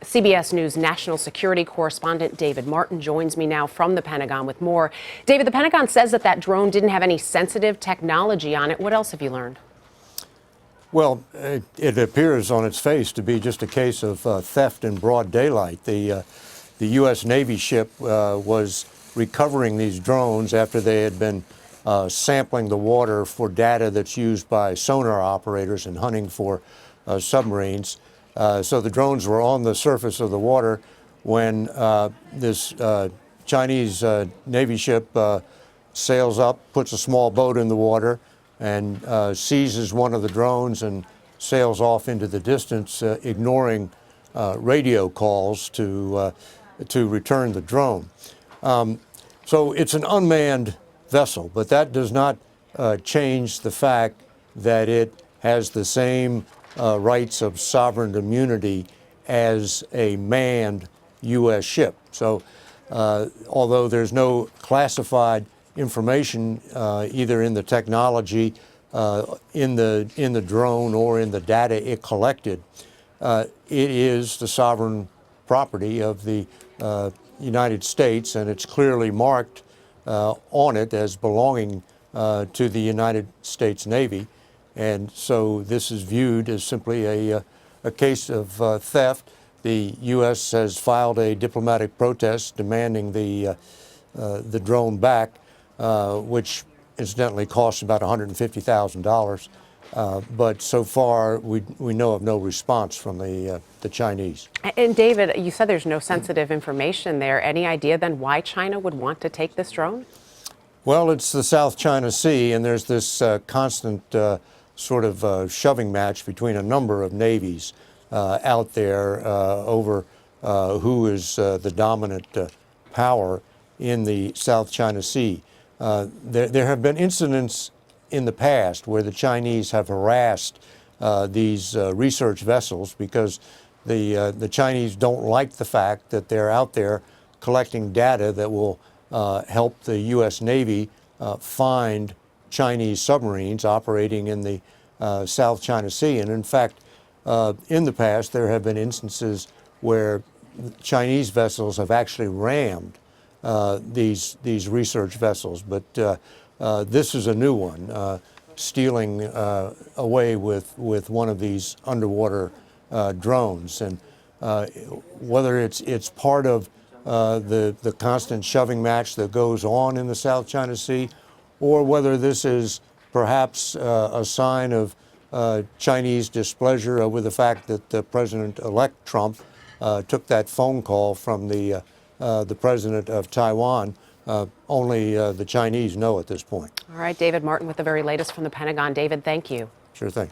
CBS News national security correspondent David Martin joins me now from the Pentagon with more. David, the Pentagon says that drone didn't have any sensitive technology on it. What else have you learned? Well, it appears on its face to be just a case of theft in broad daylight. The U.S. Navy ship was recovering these drones after they had been sampling the water for data that's used by sonar operators in hunting for submarines. So the drones were on the surface of the water when this Chinese Navy ship sails up, puts a small boat in the water, and seizes one of the drones and sails off into the distance, ignoring radio calls to return the drone. So it's an unmanned vessel, but that does not change the fact that it has the same rights of sovereign immunity as a manned U.S. ship. So although there's no classified information either in the technology, in the drone, or in the data it collected, it is the sovereign property of the United States, and it's clearly marked on it as belonging to the United States Navy. And so this is viewed as simply a case of theft. The U.S. has filed a diplomatic protest demanding the drone back, which incidentally costs about $150,000. But so far, we know of no response from the Chinese. And David, you said there's no sensitive information there. Any idea then why China would want to take this drone? Well, it's the South China Sea, and there's this constant sort of shoving match between a number of navies out there over who is the dominant power in the South China Sea. There have been incidents in the past where the Chinese have harassed these research vessels because the Chinese don't like the fact that they're out there collecting data that will help the U.S. Navy find Chinese submarines operating in the South China Sea. And in fact, in the past, there have been instances where Chinese vessels have actually rammed these research vessels. But this is a new one, stealing away with one of these underwater drones. And whether it's part of the constant shoving match that goes on in the South China Sea, or whether this is perhaps a sign of Chinese displeasure over the fact that President-elect Trump took that phone call from the president of Taiwan, only the Chinese know at this point. All right, David Martin with the very latest from the Pentagon. David, thank you. Sure thing.